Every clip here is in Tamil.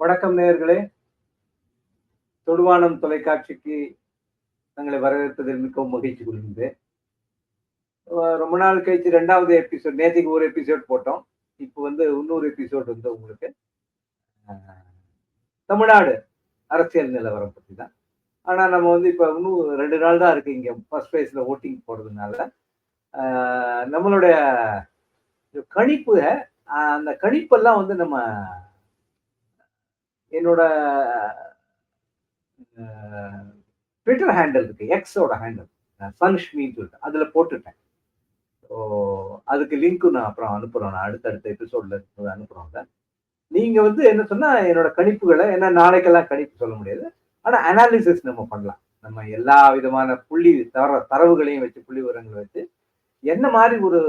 வணக்கம் நேயர்களே. தொடுவானம் தொலைக்காட்சிக்கு தங்களை வரவேற்பதில் மிகவும் மகிழ்ச்சி கொள்கின்றேன். ரொம்ப நாள் கழிச்சு 2வது எபிசோட் நேத்தைக்கு ஒரு எபிசோட் போட்டோம். இப்போ வந்து இன்னொரு எபிசோட் வந்து உங்களுக்கு அ தமிழ்நாடு அரசியல் நிலவரம் பத்தி தான். ஆனா நம்ம வந்து இப்ப இன்னும் 2 நாள் தான் இருக்கு இங்க ஃபர்ஸ்ட் ஃபேஸ்ல வோட்டிங் போடுறதுனால, அ நம்மளுடைய கணிப்பு அந்த கணிப்பெல்லாம் வந்து நம்ம என்னோட அ ட்விட்டர் ஹேண்டில் இருக்கு. எக்ஸோட ஹேண்டில். சன்ஷ்மின்னு சொல்லிட்டு. அதுல போட்டுட்டேன். ஓ! அதுக்கு லிங்க் நான் அப்புறம் அனுப்புறோம். நான் அடுத்தடுத்த எபிசோட்ல இருக்கும்போது அனுப்புறோம் அத. நீங்க வந்து என்ன சொன்னா, என்னோட கணிப்புகள ஏன்னா நாளைக்கெல்லாம் கணிப்பு சொல்ல முடியாது. ஆனா அனாலிசிஸ் நம்ம பண்ணலாம். நம்ம எல்லா விதமான புள்ளி தரவுகளையும் வச்சு, புள்ளி விவரங்கள வச்சு, என்ன மாரி ஒரு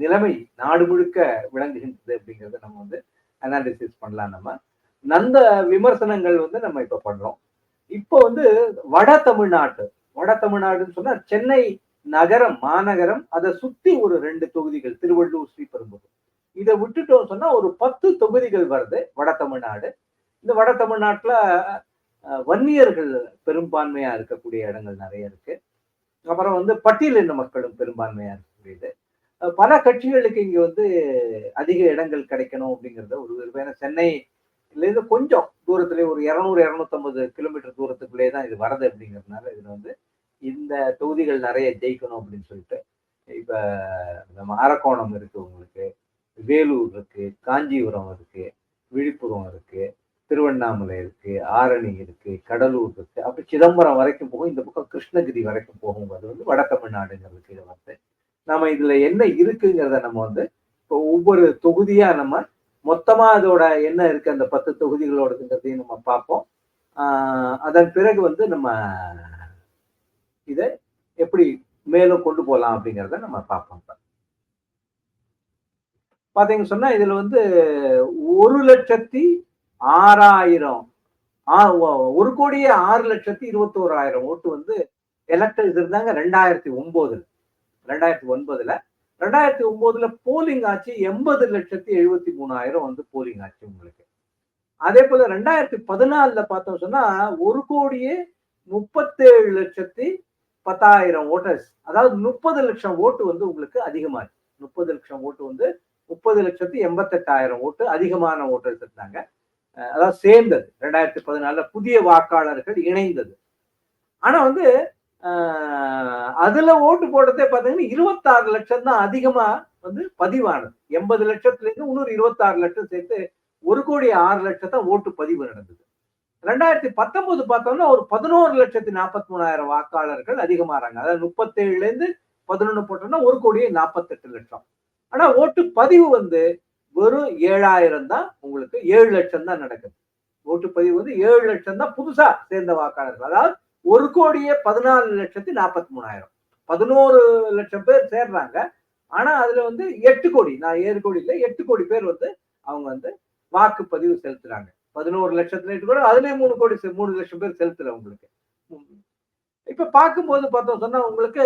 நிலைமை நாடு முழுக்க விளங்குகின்றது அப்படிங்கிறத நம்ம வந்து அனாலிசிஸ் பண்ணலாம் நம்ம. அந்த விமர்சனங்கள் வந்து நம்ம இப்ப பண்றோம். இப்போ வந்து வட தமிழ்நாட்டு வட தமிழ்நாடுன்னு சொன்னா சென்னை நகரம், மாநகரம், அதை சுத்தி ஒரு 2 தொகுதிகள் திருவள்ளூர், ஸ்ரீபெரும்புதூர். இதை விட்டுட்டோம் சொன்னா ஒரு 10 தொகுதிகள் வருது வட தமிழ்நாடு. இந்த வட தமிழ்நாட்டுல வன்னியர்கள் பெரும்பான்மையா இருக்கக்கூடிய இடங்கள் நிறைய இருக்கு. அப்புறம் வந்து பட்டியலின மக்களும் பெரும்பான்மையா இருக்கக்கூடியது. பல கட்சிகளுக்கு இங்க வந்து அதிக இடங்கள் கிடைக்கணும் அப்படிங்கறத ஒரு ஏன்னா சென்னையில இருந்து கொஞ்சம் தூரத்திலே ஒரு 200 250 கிலோமீட்டர் தூரத்துக்குள்ளே தான் இது வருது அப்படிங்கிறதுனால இதுல வந்து இந்த தொகுதிகள் நிறைய ஜெயிக்கணும் அப்படின்னு சொல்லிட்டு இப்ப நம்ம அரக்கோணம் இருக்கு உங்களுக்கு, வேலூர் இருக்கு, காஞ்சிபுரம் இருக்கு, விழுப்புரம் இருக்கு, திருவண்ணாமலை இருக்கு, ஆரணி இருக்கு, கடலூர் இருக்கு, அப்படி சிதம்பரம் வரைக்கும் போகும். இந்த பக்கம் கிருஷ்ணகிரி வரைக்கும் போகும். அது வந்து வட தமிழ்நாடுங்கிறதுக்கு இதை வந்து நம்ம இதுல என்ன இருக்குங்கிறத நம்ம வந்து இப்போ ஒவ்வொரு தொகுதியா நம்ம மொத்தமா அதோட என்ன இருக்கு அந்த 10 தொகுதிகளோடதுங்கிறதையும் நம்ம பார்ப்போம். அதன் பிறகு வந்து நம்ம இதை எப்படி மேலும் கொண்டு போகலாம் அப்படிங்கிறத நம்ம பார்ப்போம். பாத்தீங்கன்னு சொன்னா இதுல வந்து 1,06,000 1,06,21,000 ஓட்டு வந்து எலக்டர்ஸ் இருந்தாங்க 2009 2009ல 2009ல போலிங் ஆச்சு 80,73,000 வந்து போலிங் ஆச்சு உங்களுக்கு. அதே போல 2014ல பார்த்தோம் சொன்னா 1,37,10,000 ஓட்டர்ஸ், அதாவது 30 லட்சம் ஓட்டு வந்து உங்களுக்கு அதிகமாச்சு. 30 லட்சம் ஓட்டு வந்து 30,88,000 ஓட்டு அதிகமான ஓட்டர்ஸ் இருந்தாங்க. அதாவது சேர்ந்தது 2014ல புதிய வாக்காளர்கள் இணைந்தது. ஆனா வந்து அதுல ஓட்டு போட்டதே பாத்தீங்கன்னா 26 லட்சம் தான் அதிகமா வந்து பதிவானது. 80 லட்சத்துல இருந்து இன்னொரு 26 லட்சம் சேர்த்து 1,06,00,000 ஓட்டு பதிவு நடந்தது. 2019 பார்த்தோம்னா ஒரு 11,43,000 வாக்காளர்கள் அதிகமாறாங்க. அதாவது 37ல இருந்து 11 போட்டோம்னா 1,48,00,000. ஆனா ஓட்டு பதிவு வந்து வெறும் 7,000 தான் உங்களுக்கு 7 லட்சம் தான் நடக்குது. ஓட்டு பதிவு வந்து 7 லட்சம் தான் புதுசா சேர்ந்த வாக்காளர்கள். அதாவது 1,14,43,000 11 லட்சம் பேர் சேர்றாங்க. ஆனா அதுல வந்து 8 கோடி, நான் 7 கோடி இல்ல 8 கோடி பேர் வந்து அவங்க வந்து வாக்குப்பதிவு செலுத்துறாங்க. 11 லட்சத்துல 8 கோடி, அதுலயும் 3 கோடி 3 லட்சம் பேர் செலுத்தல உங்களுக்கு. இப்ப பார்க்கும்போது பார்த்தோம் சொன்னா உங்களுக்கு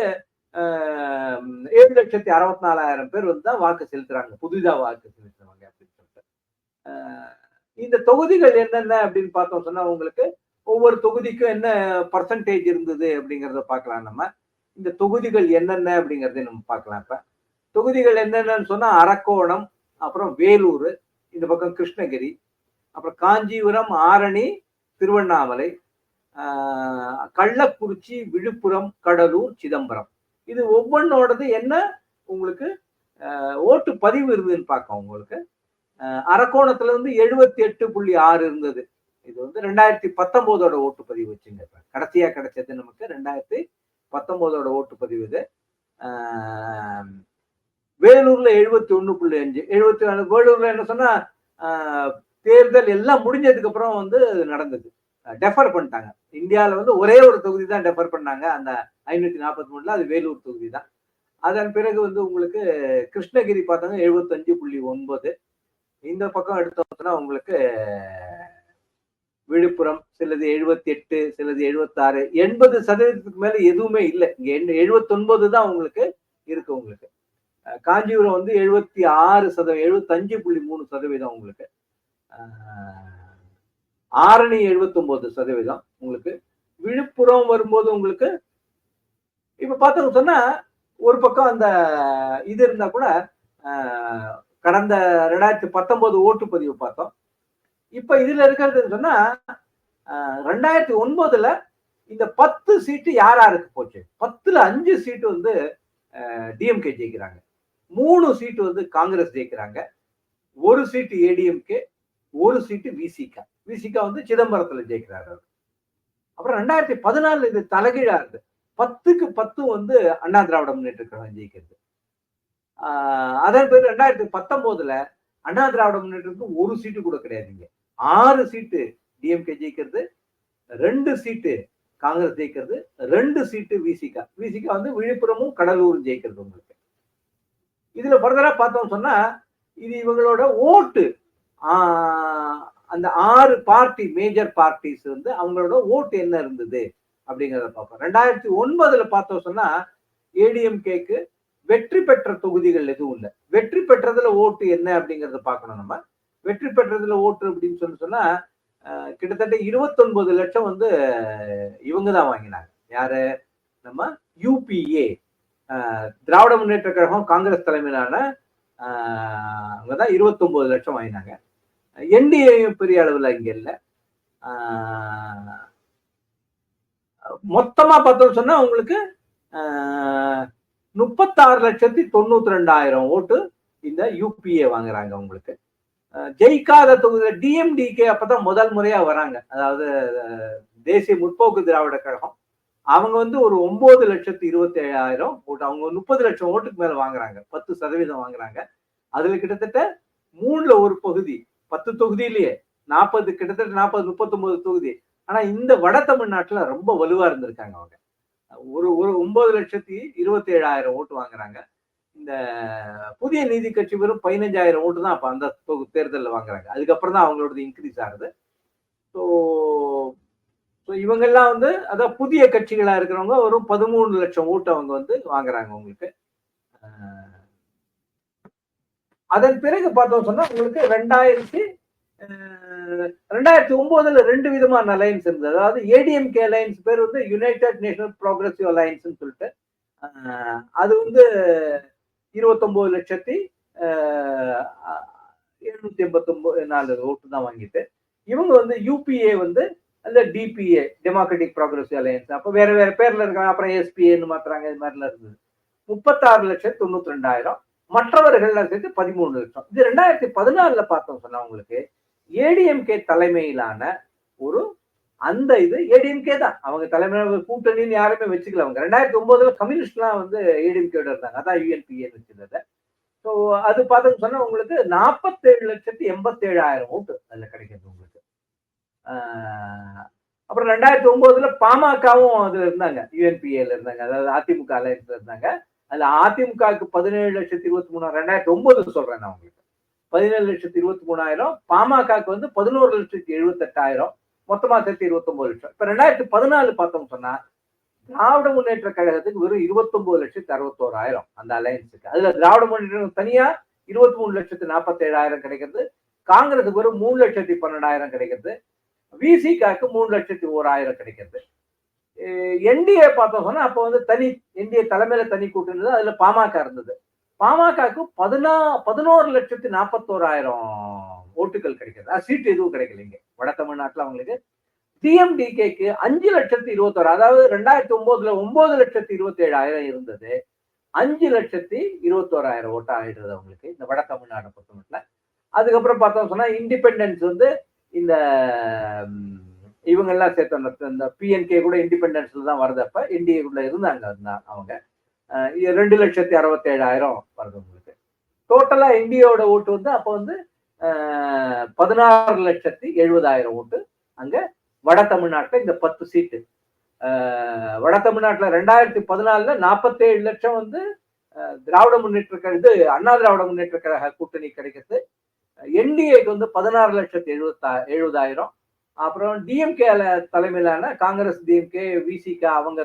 7,64,000 பேர் வந்து தான் வாக்கு செலுத்துறாங்க. புதிதா வாக்கு செலுத்துறவங்க அப்படின்னு சொல்லிட்டு. இந்த தொகுதிகள் என்னென்ன அப்படின்னு பார்த்தோம் சொன்னா உங்களுக்கு ஒவ்வொரு தொகுதிக்கும் என்ன பர்சன்டேஜ் இருந்தது அப்படிங்கிறத பார்க்கலாம் நம்ம. இந்த தொகுதிகள் என்னென்ன அப்படிங்கறதை நம்ம பார்க்கலாம். இப்ப தொகுதிகள் என்னென்னு சொன்னா அரக்கோணம், அப்புறம் வேலூர், இந்த பக்கம் கிருஷ்ணகிரி, அப்புறம் காஞ்சிபுரம், ஆரணி, திருவண்ணாமலை, கள்ளக்குறிச்சி, விழுப்புரம், கடலூர், சிதம்பரம். இது ஒவ்வொன்னோடது என்ன உங்களுக்கு ஓட்டு பதிவு இருந்ததுன்னு பார்க்க உங்களுக்கு. அரக்கோணத்துல இருந்து 78.6 இருந்தது. இது வந்து 2019ஓட ஓட்டு பதிவு வச்சுங்க. கடைசியா கிடைச்சது நமக்கு 2019ஓட ஓட்டு பதிவு இது. வேலூர்ல 71.5 74. வேலூர்ல என்ன சொன்னா தேர்தல் எல்லாம் முடிஞ்சதுக்கு அப்புறம் வந்து நடந்தது. டெஃபர் பண்ணிட்டாங்க. இந்தியாவில் வந்து ஒரே ஒரு தொகுதி தான் டெஃபர் பண்ணாங்க. அந்த 543ல அது வேலூர் தொகுதி தான். அதன் பிறகு வந்து உங்களுக்கு கிருஷ்ணகிரி பார்த்தாங்க 75.9. இந்த பக்கம் எடுத்தோம்னா உங்களுக்கு விழுப்புரம் சிலது 78, சிலது 76, 80% மேல எதுவுமே இல்லை. இங்க 79 தான் உங்களுக்கு இருக்கு உங்களுக்கு. காஞ்சிபுரம் வந்து 76%, 75.3% உங்களுக்கு. ஆரணி 79% உங்களுக்கு. விழுப்புரம் வரும்போது உங்களுக்கு இப்ப பார்த்தோம்னு சொன்னா ஒரு பக்கம் அந்த இது இருந்தா கூட கடந்த 2019 ஓட்டுப்பதிவு பார்த்தோம். இப்ப இதுல இருக்கிறதுன்னு சொன்னா 2009ல இந்த 10 சீட்டு யார் யாருக்கு போச்சு? 10ல 5 சீட்டு வந்து டிஎம்கே ஜெயிக்கிறாங்க. 3 சீட்டு வந்து காங்கிரஸ் ஜெயிக்கிறாங்க. 1 சீட்டு ஏடிஎம்கே, 1 சீட்டு விசிகா. விசிகா வந்து சிதம்பரத்துல ஜெயிக்கிறாரு. அப்புறம் 2014 இது தலைகீழா இருக்கு. 10க்கு 10 வந்து அண்ணா திராவிட முன்னேற்ற கழகம் ஜெயிக்கிறது. அதன் பிறகு 2019ல அண்ணா திராவிட முன்னேற்றத்துக்கு 1 சீட்டு கூட கிடையாதுங்க. 6 சீட்டு டிஎம்கே ஜெயிக்கிறது, 2 சீட்டு காங்கிரஸ் ஜெயிக்கிறது, 2 சீட்டு விசிகா. விசிகா வந்து விழுப்புரமும் கடலூரும் ஜெயிக்கிறது உங்களுக்கு. இதுல ஃபர்தரா பார்த்தோம் சொன்னா இது இவங்களோட ஓட்டு அந்த 6 பார்ட்டி மேஜர் பார்ட்டிஸ் வந்து அவங்களோட ஓட்டு என்ன இருந்தது அப்படிங்கிறத பார்ப்போம். 2009ல பார்த்தோம் சொன்னா ஏடிஎம்கேக்கு வெற்றி பெற்ற தொகுதிகள் எதுவும் இல்லை. வெற்றி பெற்றதுல ஓட்டு என்ன அப்படிங்கறத பார்க்கணும் நம்ம. வெற்றி பெற்றதுல ஓட்டு அப்படின்னு சொன்னா கிட்டத்தட்ட 29 லட்சம் வந்து இவங்க தான் வாங்கினாங்க. யாரு? நம்ம யூபிஏ திராவிட முன்னேற்ற கழகம் காங்கிரஸ் தலைமையிலான அவங்கதான் 29 லட்சம் வாங்கினாங்க. என்டிஏயும் பெரிய அளவுல இங்க இல்ல. மொத்தமா பார்த்தோம் சொன்னா உங்களுக்கு 36,92,000 ஓட்டு இந்த யூபிஏ வாங்குறாங்க உங்களுக்கு. ஜெயிக்காத தொகுதியில டிஎம்டிகே அப்பதான் முதல் முறையா வராங்க. அதாவது தேசிய முற்போக்கு திராவிட கழகம் அவங்க வந்து ஒரு 9,27,000 ஓட்டு. அவங்க 30 லட்சம் ஓட்டுக்கு மேல வாங்குறாங்க. 10% வாங்குறாங்க. அதுல கிட்டத்தட்ட 3ல ஒரு பகுதி 10 தொகுதியிலேயே 40 கிட்டத்தட்ட 40 39 தொகுதி. ஆனா இந்த வட தமிழ்நாட்டுல ரொம்ப வலுவா இருந்திருக்காங்க அவங்க. ஒரு 9,27,000 ஓட்டு வாங்குறாங்க. இந்த புதிய நீதி கட்சி வெறும் 15,000 ஓட்டு தான் அப்ப அந்த தேர்தலில் வாங்குறாங்க. அதுக்கப்புறம் தான் அவங்களோட இன்க்ரீஸ் ஆகுது. ஸோ இவங்கெல்லாம் வந்து அதான் புதிய கட்சிகளா இருக்கிறவங்க ஒரு 13 லட்சம் ஓட்டு அவங்க வந்து வாங்குறாங்க உங்களுக்கு. அதன் பிறகு பார்த்தோம் சொன்னா உங்களுக்கு 2009ல 2 விதமான அலையன்ஸ் இருந்தது. அதாவது ஏடிஎம்கே அலையன்ஸ் பேர் வந்து யுனைடெட் நேஷனல் ப்ரோக்ரஸிவ் அலையன்ஸ் சொல்லிட்டு அது வந்து 29,789 ஓட்டு தான் வாங்கிட்டு இவங்க வந்து யூபிஏ வந்து அல்ல டிபிஏ டெமோக்ராட்டிக் ப்ரோக்ரஸிவ் அலையன்ஸ் அப்ப வேற வேற பேர்ல இருக்காங்க. அப்புறம் எஸ்பிஏன்னு மாத்துறாங்க. இது மாதிரிலாம் இருந்தது. 36,92,000 மற்றவர்கள் சேர்த்து 13 லட்சம். இது 2014ல பார்த்தோம் சொன்னா உங்களுக்கு ஏடிஎம்கே தலைமையிலான ஒரு அந்த இது ஏடிஎம்கே தான் அவங்க தலைமையில கூட்டணின்னு யாருமே வச்சுக்கல. அவங்க 2009ல கம்யூனிஸ்ட்லாம் வந்து ஏடிஎம்கேட இருந்தாங்க. அதான் யூஎன்பிஏ வச்சிருந்தது. ஸோ அது பார்த்தோம்னு சொன்னா உங்களுக்கு 47,87,000 ஓட்டு அதுல கிடைக்கிறது உங்களுக்கு. அப்புறம் 2009ல பாமகவும் அதுல இருந்தாங்க. யூஎன்பிஏல இருந்தாங்க. அதாவது அதிமுக அலையன்ஸ்ல இருந்தாங்க. அதுல அதிமுகவுக்கு 17,23,000 2009 சொல்றேன் நான் உங்களுக்கு. 17,23,000 பாமகவுக்கு வந்து 11,78,000 மொத்தமா சேர்த்து 29 லட்சம். இப்ப 2014 பார்த்தோம் சொன்னா திராவிட முன்னேற்ற கழகத்துக்கு வெறும் 29,61,000 அந்த அலையன்ஸுக்கு. அதுல திராவிட முன்னேற்றம் தனியா 23,47,000 கிடைக்கிறது. காங்கிரஸுக்கு வெறும் 3,12,000 கிடைக்கிறது. விசிகாக்கு 3,01,000 கிடைக்கிறது. என்டிஏ பார்த்தோம் சொன்னா அப்ப வந்து தனி என்டிஏ தலைமையில தனி கூட்டணி அதுல பாமக இருந்தது. பாமகக்கு 11,41,000 ஓட்டுகள் கிடைக்கிறது. சீட்டு எதுவும் கிடைக்கல இங்க வட தமிழ்நாட்டுல அவங்களுக்கு. டிஎம்டிகேக்கு 5,21,000 அதாவது 2009ல 9,27,000 இருந்தது. 5,21,000 ஓட்டா ஆயிடுறது அவங்களுக்கு இந்த வட தமிழ்நாடு பொறுத்தமட்டில். அதுக்கப்புறம் பார்த்தோம் சொன்னா இண்டிபெண்டன்ஸ் வந்து இந்த இவங்க எல்லாம் சேர்த்து இந்த பிஎன்கே கூட இண்டிபெண்டன்ஸ்ல தான் வருது. அப்ப என்டிஏ கூட இருந்தாங்க அவங்க 2,67,000 வருது உங்களுக்கு. டோட்டலா என்டிஏவோட ஓட்டு வந்து அப்ப வந்து 16,70,000 ஓட்டு அங்க வட தமிழ்நாட்டுல இந்த 10 சீட்டு. வட தமிழ்நாட்டுல 2014ல 47 லட்சம் வந்து திராவிட முன்னேற்ற இது அண்ணா திராவிட முன்னேற்ற கழக கூட்டணி கிடைக்கிறது. என்டிஏக்கு வந்து 16,70,000. அப்புறம் டிஎம்கே தலைமையிலான காங்கிரஸ் டிஎம்கே விசிகா அவங்க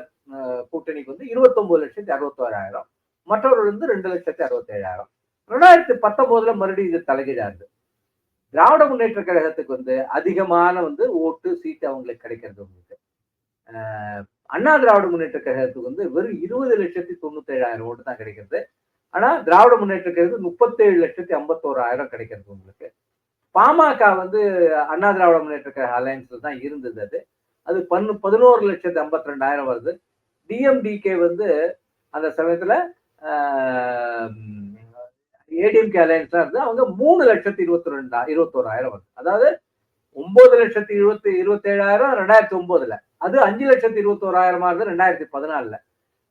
கூட்டணிக்கு வந்து 29,61,000 மற்றவர்கள் வந்து 2,67,000. 2019ல மறுபடியும் இது தலைகீழாது. திராவிட முன்னேற்ற கழகத்துக்கு வந்து அதிகமான வந்து ஓட்டு சீட்டு அவங்களுக்கு கிடைக்கிறது உங்களுக்கு. அண்ணா திராவிட முன்னேற்ற கழகத்துக்கு வந்து வெறும் 20,97,000 ஓட்டு தான் கிடைக்கிறது. ஆனா திராவிட முன்னேற்ற கழகத்துக்கு 37,51,000 கிடைக்கிறது உங்களுக்கு. பாமக வந்து அண்ணா திராவிட முன்னேற்ற கழக அலையன்ஸ்ல தான் இருந்தது அது. அது 11,52,000 வருது. டிஎம்டிகே வந்து அந்த சமயத்துல ஏடிஎம்கே அலையன்ஸ் இருந்து அவங்க 3,22,21,000 வருது. அதாவது 9,27,000 2009ல, அது 5,21,000 வருது 2014ல.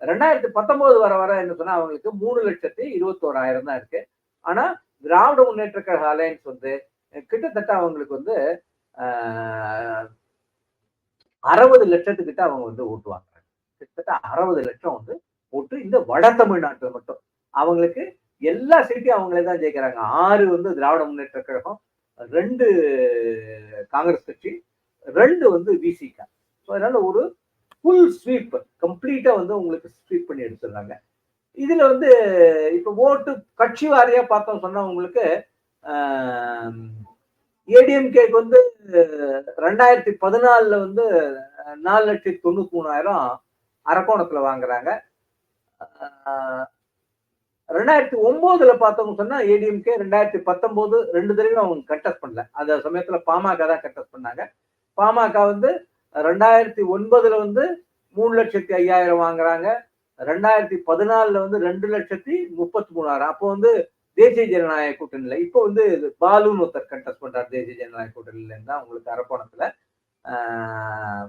2019 வர என்ன சொன்னா அவங்களுக்கு 3,21,000 தான் இருக்கு. ஆனா திராவிட முன்னேற்ற கழக அலையன்ஸ் வந்து கிட்டத்தட்ட அவங்களுக்கு வந்து 60 லட்சத்துக்கிட்ட அவங்க வந்து ஓட்டு வாங்குறாங்க. கிட்டத்தட்ட 60 லட்சம் வந்து ஓட்டு இந்த வட தமிழ்நாட்டுல மட்டும். அவங்களுக்கு எல்லா சீட்டையும் அவங்களே தான் ஜெயிக்கிறாங்க. 6 வந்து திராவிட முன்னேற்ற கழகம், 2 காங்கிரஸ் கட்சி, 2 வந்து விசிக. அதனால ஒரு ஃபுல் ஸ்வீப் கம்ப்ளீட்டா வந்து உங்களுக்கு ஸ்வீப் பண்ணி எடுத்துடுறாங்க. இதுல வந்து இப்ப ஓட்டு கட்சி வாரியா பார்த்தோம் சொன்னா உங்களுக்கு ஏடிஎம்கேக்கு வந்து 2014ல வந்து 4,93,000 அரக்கோணத்துல வாங்குறாங்க. 2009ல பார்த்தோம்னு சொன்னா ஏடிஎம்கே 2019 2 தடவையும் அவங்க கண்டெஸ்ட் பண்ணல. அந்த சமயத்துல பாமக தான் கண்டெஸ்ட் பண்ணாங்க. பாமக வந்து 2009ல வந்து 3,05,000 வாங்குறாங்க. 2014ல வந்து 2,33,000. அப்போ வந்து தேசிய ஜனநாயக கூட்டணியில இப்போ வந்து பாலுன்னு ஒருத்தர் கண்டெஸ்ட் பண்றாரு தேசிய ஜனநாயக கூட்டணியில இருந்தா உங்களுக்கு அரக்கோணத்துல.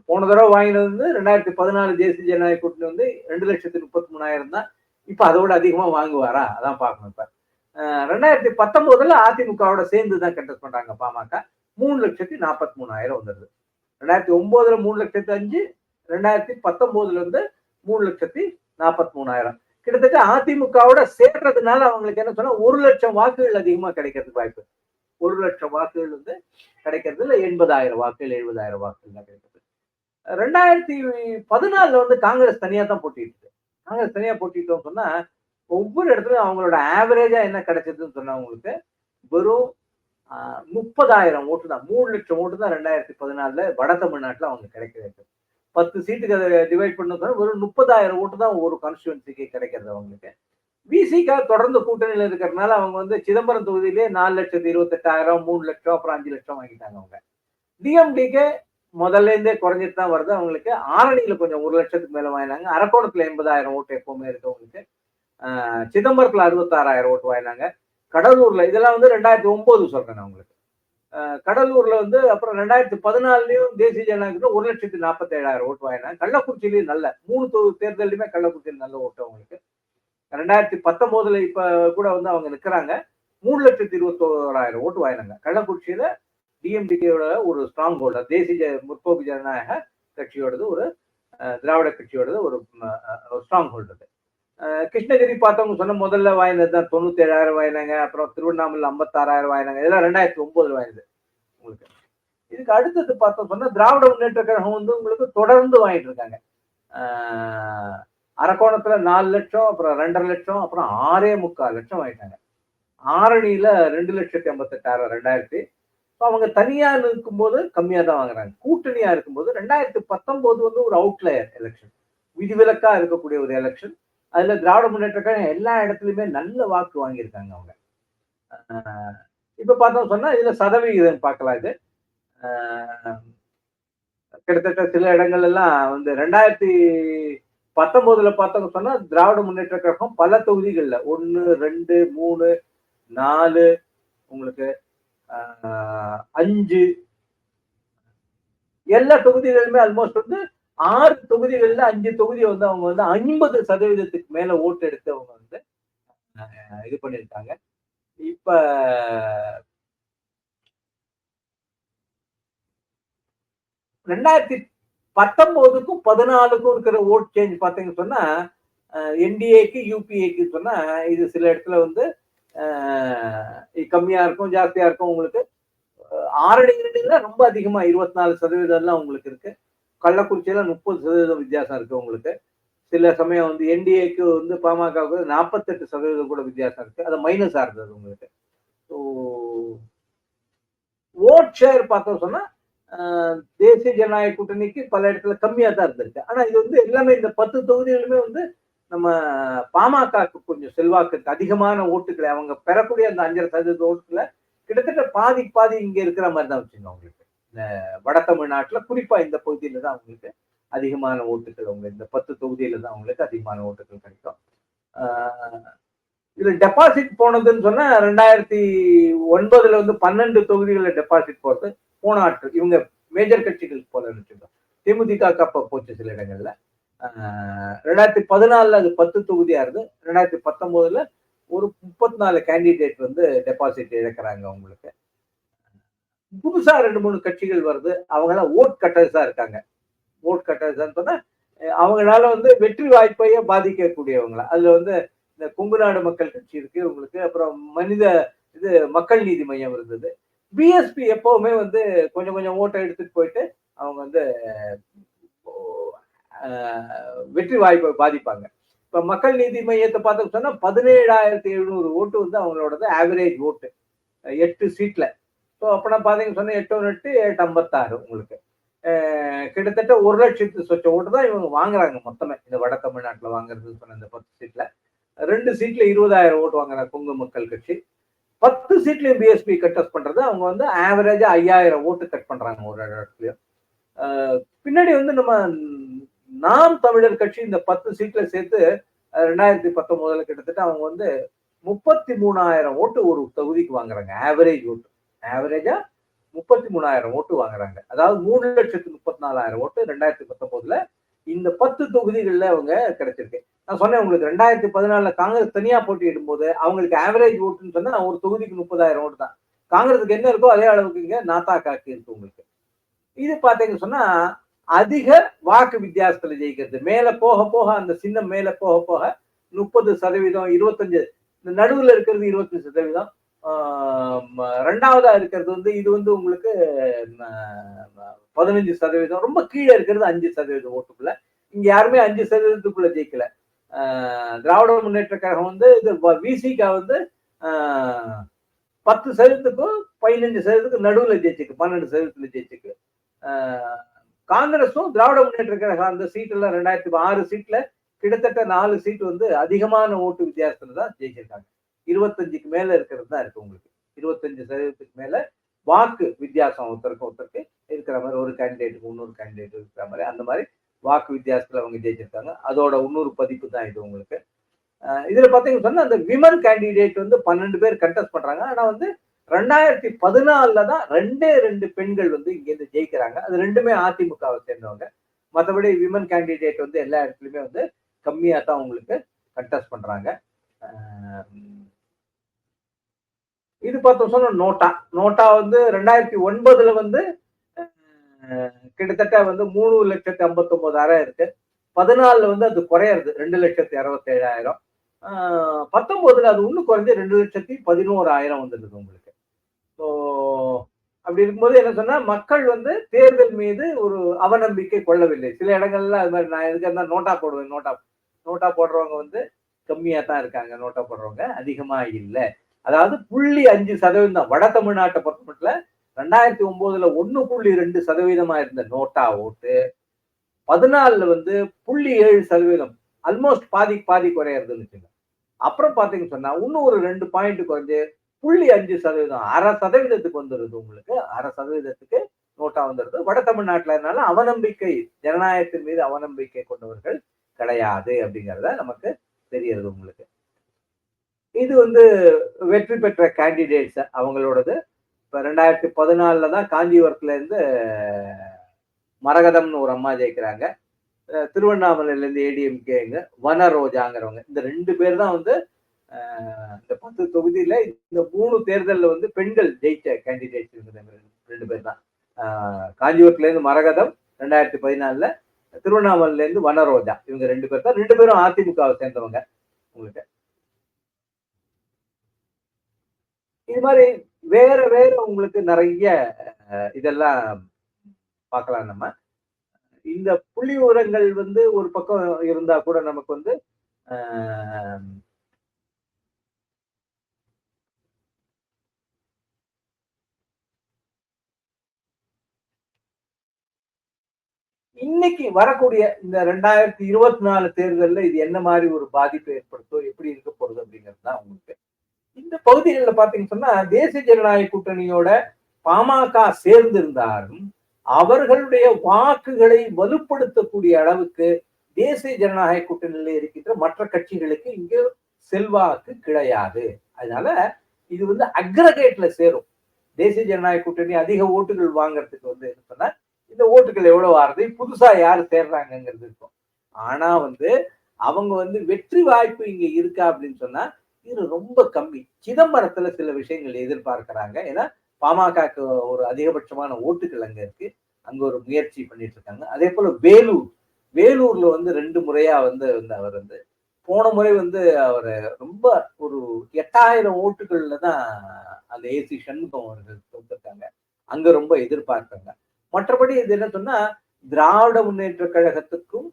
போன தடவை வாங்கினது வந்து 2014 தேசிய ஜனநாயக கூட்டணி வந்து 2,33,000 தான். இப்ப அதோட அதிகமா வாங்குவாரா அதான் பார்க்கணும். இப்ப 2019ல அதிமுகவோட சேர்ந்து தான் கண்டெஸ்ட் பண்றாங்க பாமக. 3,43,000 வந்துருது. 2009ல 3,05,000, 2019ல வந்து 3,43,000. கிட்டத்தட்ட அதிமுகவோட சேர்றதுனால அவங்களுக்கு என்ன சொன்னா 1 லட்சம் வாக்குகள் அதிகமா கிடைக்கிறதுக்கு வாய்ப்பு. 1 லட்சம் வாக்குகள் வந்து கிடைக்கிறது இல்ல 80,000 வாக்குகள் 70,000 வாக்குகள் தான் கிடைக்கிறது. 2014ல வந்து காங்கிரஸ் தனியா தான் போட்டிட்டு. காங்கிரஸ் தனியா போட்டிட்டோம் சொன்னா ஒவ்வொரு இடத்துலயும் அவங்களோட ஆவரேஜா என்ன கிடைச்சதுன்னு சொன்னா உங்களுக்கு வெறும் 30,000 ஓட்டு தான். 3 லட்சம் ஓட்டு தான் 2014ல வட தமிழ்நாட்டுல அவங்க கிடைக்கிறது. 10 சீட்டுக்கு அதை டிவைட் பண்ண வெறும் 30,000 ஓட்டு தான் ஒரு கான்ஸ்டியூன்சிக்கு கிடைக்கிறது அவங்களுக்கு. விசிக தொடர்ந்து கூட்டணியில இருக்கிறதுனால அவங்க வந்து சிதம்பரம் தொகுதியிலே 4,28,000, 3 லட்சம், அப்புறம் 5 லட்சம் வாங்கிட்டாங்க அவங்க. டிஎம்டிக்கு முதல்ல இருந்தே குறைஞ்சிட்டு தான் வருது அவங்களுக்கு. ஆரணியில கொஞ்சம் 1 லட்சத்துக்கு மேல வாங்கினாங்க. அரக்கோணத்துல 80,000 ஓட்டு எப்பவுமே இருக்கு அவங்களுக்கு. சிதம்பரத்துல 66,000 ஓட்டு வாங்கினாங்க. கடலூர்ல இதெல்லாம் வந்து 2009 சொல்றேன் நான் உங்களுக்கு. கடலூர்ல வந்து அப்புறம் 2014லயும் தேசிய ஜனநாயகத்துல 1,47,000 ஓட்டு வாங்கினாங்க. கள்ளக்குறிச்சியிலயும் நல்ல 3 தேர்தலுமே கள்ளக்குறிச்சியில் நல்ல ஓட்டு அவங்களுக்கு. 2019ல இப்ப கூட வந்து அவங்க நிக்கிறாங்க. 3,21,000 ஓட்டு வாங்கினாங்க. கள்ளக்குறிச்சியில டிஎம்டிகேயோட ஒரு ஸ்ட்ராங் ஹோல்டர், தேசிய முற்போக்கு ஜனநாயக கட்சியோடது ஒரு திராவிட கட்சியோடது ஒரு ஸ்ட்ராங் ஹோல்டர். கிருஷ்ணகிரி பார்த்தவங்க சொன்ன முதல்ல வாங்கினது தான் 97,000 வாங்கினாங்க. அப்புறம் திருவண்ணாமலை 56,000 வாங்கினாங்க. இதெல்லாம் 2009 வாங்கினது உங்களுக்கு. இதுக்கு அடுத்தது பார்த்தோம் சொன்னா திராவிட முன்னேற்ற கழகம் வந்து உங்களுக்கு தொடர்ந்து வாங்கிட்டு இருக்காங்க. அரக்கோணத்துல 4 லட்சம், அப்புறம் 2,5 லட்சம், அப்புறம் 6,45 லட்சம் வாங்கிட்டாங்க. ஆரணியில 2,58,000 2000. அவங்க தனியா இருக்கும்போது கம்மியா தான் வாங்குறாங்க. கூட்டணியா இருக்கும்போது 2019 வந்து ஒரு அவுட்லயர் எலெக்ஷன், விதிவிலக்கா இருக்கக்கூடிய ஒரு எலெக்ஷன். அதுல திராவிட முன்னேற்ற கழகம் எல்லா இடத்துலயுமே நல்ல வாக்கு வாங்கியிருக்காங்க அவங்க. இப்ப பார்த்தோம் சொன்னா இதுல சதவிகிதம் பார்க்கலாம். இது கிட்டத்தட்ட சில இடங்கள் எல்லாம் வந்து 2019ல பார்த்தோம் சொன்னா திராவிட முன்னேற்ற கழகம் பல தொகுதிகள்ல 1, 2, 3, 4 உங்களுக்கு 5 எல்லா தொகுதிகளுமே ஆல்மோஸ்ட் வந்து 6 தொகுதிகள்ல 5 தொகுதி வந்து அவங்க வந்து 50% மேல ஓட்டு எடுத்து அவங்க வந்து இது பண்ணிருக்காங்க. இப்ப 2019க்கும் 14க்கும் இருக்கிற ஓட் சேஞ்ச் பாத்தீங்கன்னு சொன்னா என்டிஏக்கு யூபிஏக்கு சொன்னா இது சில இடத்துல வந்து கம்மியா இருக்கும், ஜாஸ்தியா இருக்கும். உங்களுக்கு ஆரணியில ரொம்ப அதிகமா 24% உங்களுக்கு இருக்கு. கள்ளக்குறிச்சியில 30% வித்தியாசம் இருக்கு உங்களுக்கு. சில சமயம் வந்து என்டிஏக்கு வந்து பாமகவுக்கு 48% கூட வித்தியாசம் இருக்கு. அது மைனஸா இருந்தது உங்களுக்கு. ஸோ ஓட் ஷேர் பார்த்தோம் சொன்னா தேசிய ஜனநாயக கூட்டணிக்கு பல இடத்துல கம்மியா தான் இருந்திருக்கு. ஆனா இது வந்து எல்லாமே இந்த 10 தொகுதிகளுமே வந்து நம்ம பாமகக்கு கொஞ்சம் செல்வாக்கு இருக்கு. அதிகமான ஓட்டுகளை அவங்க பெறக்கூடிய அந்த 5.5% ஓட்டுல கிட்டத்தட்ட பாதிக்கு பாதி இங்க இருக்கிற மாதிரி தான் வச்சுங்க அவங்களுக்கு. இந்த வட தமிழ்நாட்டுல குறிப்பா இந்த பகுதியில தான் அவங்களுக்கு அதிகமான ஓட்டுகள் அவங்க இந்த 10 தொகுதியில தான் அவங்களுக்கு அதிகமான ஓட்டுகள் கிடைக்கும். ஆஹ் இதுல டெபாசிட் போனதுன்னு சொன்னா 2009 வந்து 12 தொகுதிகளில் டெபாசிட் போறது போன ஆட்கள் இவங்க மேஜர் கட்சிகளுக்கு போல வச்சிருக்கோம். தேமுதிக அப்ப போச்சு சில இடங்கள்ல. 2014 அது 10 தொகுதியா இருந்து 2019 ஒரு 34 கேண்டிடேட் வந்து டெபாசிட் இழக்கிறாங்க அவங்களுக்கு. புதுசா 2-3 கட்சிகள் வருது. அவங்க எல்லாம் ஓட் கட்டர்ஸா இருக்காங்க. ஓட் கட்டர்ஸ் சொன்னா அவங்களால வந்து வெற்றி வாய்ப்பையே பாதிக்கக்கூடியவங்களா. அதுல வந்து இந்த கொங்கு நாடு மக்கள் கட்சி இருக்கு உங்களுக்கு. அப்புறம் மனித இது மக்கள் நீதி மையம் இருந்தது. பிஎஸ்பி எப்பவுமே வந்து கொஞ்சம் கொஞ்சம் ஓட்டை எடுத்துட்டு போயிட்டு அவங்க வந்து வெற்றி வாய்ப்பை பாதிப்பாங்க. இப்ப மக்கள் நீதி மையத்தை பார்த்தோம் சொன்னா 17,700 ஓட்டு வந்து அவங்களோட ஆவரேஜ் ஓட்டு 8 சீட்ல. ஸோ அப்பனா பாத்தீங்கன்னு சொன்னா 8 856 உங்களுக்கு. கிட்டத்தட்ட 1,00,000 சொச்ச ஓட்டு தான் இவங்க வாங்குறாங்க மொத்தமே இந்த வட தமிழ்நாட்டுல வாங்குறது சொன்ன இந்த 10 சீட்ல. 2 சீட்ல 20,000 ஓட்டு வாங்குறாங்க கொங்கு மக்கள் கட்சி. 10 சீட்லயும் பிஎஸ்பி கட்டஸ்ட் பண்றது அவங்க வந்து ஆவரேஜா 5,000 ஓட்டு கட் பண்றாங்க ஒரு இடத்துலயும். பின்னாடி வந்து நம்ம நாம் தமிழர் கட்சி இந்த 10 சீட்ல சேர்த்து 2019 கிட்டத்தட்ட அவங்க வந்து 33,000 ஓட்டு ஒரு தொகுதிக்கு வாங்குறாங்க. ஆவரேஜ் ஓட்டு ஆவரேஜா 33,000 ஓட்டு வாங்குறாங்க. அதாவது 3,34,000 ஓட்டு 2019 இந்த 10 தொகுதிகளில் அவங்க கிடைச்சிருக்கு. நான் சொன்னேன் உங்களுக்கு 2014 காங்கிரஸ் தனியா போட்டியிடும் போது அவங்களுக்கு ஆவரேஜ் ஓட்டுன்னு சொன்னா ஒரு தொகுதிக்கு 30,000 ஓட்டு தான். காங்கிரஸுக்கு என்ன இருக்கோ அதே அளவுக்கு இங்க நாத்தாக்காக்கு இருக்கு உங்களுக்கு. இது பாத்தீங்கன்னு சொன்னா அதிக வாக்கு வித்தியாசத்துல ஜெயிக்கிறது. மேல போக போக அந்த சின்னம் மேல போக போக 30%, 25 இந்த நடுவுல இருக்கிறது 25%. ரெண்டாவதா இருக்கிறது வந்து இது வந்து உங்களுக்கு 15%. ரொம்ப கீழே இருக்கிறது 5% ஓட்டுக்குள்ள. இங்க யாருமே 5%க்குள்ள ஜெயிக்கல. திராவிட முன்னேற்ற கழகம் வந்து இது விசிகா வந்து 10%க்கும் 15%க்கும் நடுவுல ஜெயிச்சுக்கு 12%த்துல ஜெயிச்சுக்கு. காங்கிரஸும் திராவிட முன்னேற்ற கழகம் அந்த சீட்ல 2006 சீட்ல கிட்டத்தட்ட 4 சீட் வந்து அதிகமான ஓட்டு வித்தியாசத்துல தான் ஜெயிச்சிருக்காங்க. 25க்கு மேல இருக்கிறது தான் இருக்கு உங்களுக்கு. 25%க்கு மேல வாக்கு வித்தியாசம் ஒருத்தருக்கு இருக்கிற மாதிரி ஒரு கேண்டிடேட்டுக்கு இன்னொரு கேண்டிடேட் இருக்கிற மாதிரி அந்த மாதிரி வாக்கு வித்தியாசத்துல அவங்க ஜெயிச்சிருக்காங்க. அதோட இன்னொரு பதிப்பு தான் இது உங்களுக்கு. இதுல பாத்தீங்கன்னு சொன்னா அந்த விமன் கேண்டிடேட் வந்து 12 பேர் கண்டெஸ்ட் பண்றாங்க. ஆனா வந்து 2014 தான் 2 பெண்கள் வந்து இங்க இருந்து ஜெயிக்கிறாங்க. அது 2மே அதிமுகவை சேர்ந்தவங்க. மற்றபடி விமன் கேண்டிடேட் வந்து எல்லா இடத்துலயுமே வந்து கம்மியா தான் உங்களுக்கு கண்டெஸ்ட் பண்றாங்க. இது பார்த்தோம் சொன்னா நோட்டா. நோட்டா வந்து 2009 வந்து கிட்டத்தட்ட வந்து 3,59,000 இருக்கு. 14 வந்து அது குறையிறது 2,67,000. 19 அது இன்னும் குறைஞ்சு 2,11,000 வந்துருது உங்களுக்கு. ஸோ அப்படி இருக்கும்போது என்ன சொன்னா மக்கள் வந்து தேர்தல் மீது ஒரு அவநம்பிக்கை கொள்ளவில்லை. சில இடங்கள்ல அது மாதிரி நான் எதுக்கு இருந்தா நோட்டா போடுவேன். நோட்டா போடுறவங்க வந்து கம்மியா தான் இருக்காங்க. நோட்டா போடுறவங்க அதிகமா இல்லை. அதாவது 0.5% தான். வட தமிழ்நாட்டை பொறுத்த மட்டும் 2009 1.2% இருந்த நோட்டா ஓட்டு 14 வந்து 0.7%. ஆல்மோஸ்ட் பாதி குறையறதுன்னு. அப்புறம் பாத்தீங்கன்னு சொன்னா இன்னும் ஒரு 2 பாயிண்ட் குறைஞ்சு 0.5%, 0.5% வந்துருது உங்களுக்கு. 0.5% நோட்டா வந்துருது. வட தமிழ்நாட்டுல இருந்தாலும் அவநம்பிக்கை ஜனநாயகத்தின் மீது அவநம்பிக்கை கொண்டவர்கள் கிடையாது அப்படிங்கறத நமக்கு தெரியறது உங்களுக்கு. இது வந்து வெற்றி பெற்ற கேண்டிடேட்ஸ் அவங்களோடது. இப்ப 2014 தான் காஞ்சிபுரத்துல இருந்து மரகதம்னு ஒரு அம்மா ஜெயிக்கிறாங்க. திருவண்ணாமலையில இருந்து ஏடிஎம்கேங்க வன ரோஜாங்கிறவங்க. இந்த 2 பேர் தான் வந்து இந்த 10 தொகுதியில இந்த 3 தேர்தல்ல வந்து பெண்கள் ஜெயிச்ச கேண்டிடேட்ஸ் இவங்க 2 பேர் தான். காஞ்சிபுரத்துல இருந்து மரகதம் 2014, திருவண்ணாமலையில இருந்து வனரோஜா இவங்க 2 பேர் தான். 2 பேரும் அதிமுகவை சேர்ந்தவங்க உங்களுக்கு. இது மாதிரி வேற உங்களுக்கு நிறைய இதெல்லாம் பார்க்கலாம் நம்ம. இந்த புள்ளி விவரங்கள் வந்து ஒரு பக்கம் இருந்தா கூட நமக்கு வந்து இன்னைக்கு வரக்கூடிய இந்த 2024 தேர்தலில் இது என்ன மாதிரி ஒரு பாதிப்பை ஏற்படுத்தோ, எப்படி இருக்க போறது அப்படிங்கிறது தான் உங்களுக்கு. இந்த பகுதிகளில் பாத்தீங்கன்னு சொன்னா தேசிய ஜனநாயக கூட்டணியோட பாமக சேர்ந்து இருந்தாலும் அவர்களுடைய வாக்குகளை வலுப்படுத்தக்கூடிய அளவுக்கு தேசிய ஜனநாயக கூட்டணியில் இருக்கின்ற மற்ற கட்சிகளுக்கு இங்கு செல்வாக்கு கிடையாது. அதனால இது வந்து அக்ரகேட்ல சேரும். தேசிய ஜனநாயக கூட்டணி அதிக ஓட்டுகள் வாங்குறதுக்கு வந்து என்ன சொன்னா இந்த ஓட்டுகள் எவ்வளவு ஆறுது, புதுசா யாரு சேர்றாங்கிறது இருக்கும். ஆனா வந்து அவங்க வந்து வெற்றி வாய்ப்பு இங்க இருக்கா அப்படின்னு சொன்னா இது ரொம்ப கம்மி. சிதம்பரத்துல சில விஷயங்கள் எதிர்பார்க்கிறாங்க. ஏன்னா பாமகக்கு ஒரு அதிகபட்சமான ஓட்டுகள் அங்க இருக்கு. அங்க ஒரு முயற்சி பண்ணிட்டு இருக்காங்க. அதே போல வேலூர்ல வந்து 2 முறையா வந்து அவர் வந்து போன முறை வந்து அவர் ரொம்ப ஒரு 8000 ஓட்டுகள்ல தான் அந்த ஏசி சண்முகம் அவர்கள் தோத்துருக்காங்க. அங்க ரொம்ப எதிர்பார்க்கிறாங்க. மற்றபடி இது என்ன சொன்னா திராவிட முன்னேற்ற கழகத்துக்கும்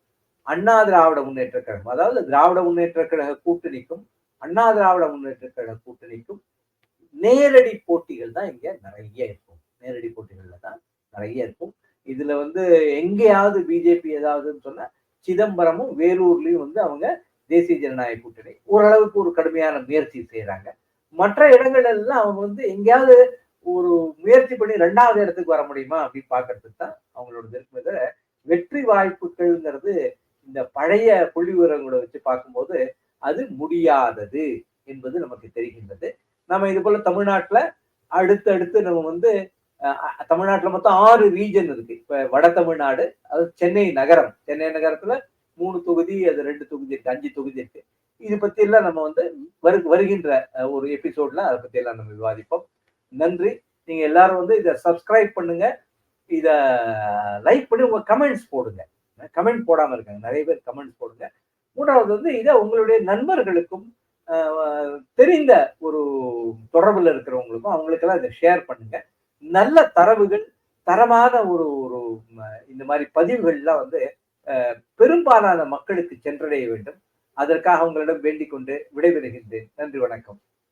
அண்ணா திராவிட முன்னேற்ற கழகம், அதாவது திராவிட முன்னேற்ற கழக கூட்டணிக்கும் அண்ணா திராவிட முன்னேற்ற கழக கூட்டணிக்கும் நேரடி போட்டிகள் தான் இங்க நிறைய இருக்கும். நேரடி போட்டிகள்ல தான் நிறைய இருக்கும். இதுல வந்து எங்கேயாவது பிஜேபி ஏதாவதுன்னு சொன்னா சிதம்பரமும் வேலூர்லயும் வந்து அவங்க தேசிய ஜனநாயக கூட்டணி ஓரளவுக்கு ஒரு கடுமையான முயற்சி செய்யறாங்க. மற்ற இடங்கள் எல்லாம் அவங்க வந்து எங்கேயாவது ஒரு முயற்சி பண்ணி 2வது இடத்துக்கு வர முடியுமா அப்படின்னு பாக்குறதுக்கு தான் அவங்களோட விருப்பம். வெற்றி வாய்ப்புகள்ங்கிறது இந்த பழைய புள்ளி விவரங்களை வச்சு பார்க்கும்போது அது முடியாதது என்பது நமக்கு தெரிகின்றது. நம்ம இது போல தமிழ்நாட்டுல அடுத்தடுத்து நம்ம வந்து தமிழ்நாட்டுல மொத்தம் 6 ரீஜன் இருக்கு. இப்ப வட தமிழ்நாடு, அது சென்னை நகரத்துல 3 தொகுதி, அது 2 தொகுதி இருக்கு, 5 தொகுதி இருக்கு. இது பத்தி எல்லாம் நம்ம வந்து வருகின்ற ஒரு எபிசோட்ல அதை பத்தி எல்லாம் நம்ம விவாதிப்போம். நன்றி. நீங்க எல்லாரும் வந்து இதை சப்ஸ்கிரைப் பண்ணுங்க, இத லைக் பண்ணி உங்க கமெண்ட்ஸ் போடுங்க. கமெண்ட் போடாம இருக்காங்க, நிறைய பேர் கமெண்ட்ஸ் போடுங்க. 3வது வந்து இதை உங்களுடைய நண்பர்களுக்கும் தெரிந்த ஒரு தொடர்புல இருக்கிறவங்களுக்கும் அவங்களுக்கெல்லாம் இதை ஷேர் பண்ணுங்க. நல்ல தரவுகள், தரமான ஒரு ஒரு இந்த மாதிரி பதிவுகள்லாம் வந்து பெரும்பாலான மக்களுக்கு சென்றடைய வேண்டும். அதற்காக உங்களிடம் வேண்டிக் கொண்டு விடைபெறுகின்றேன். நன்றி, வணக்கம்.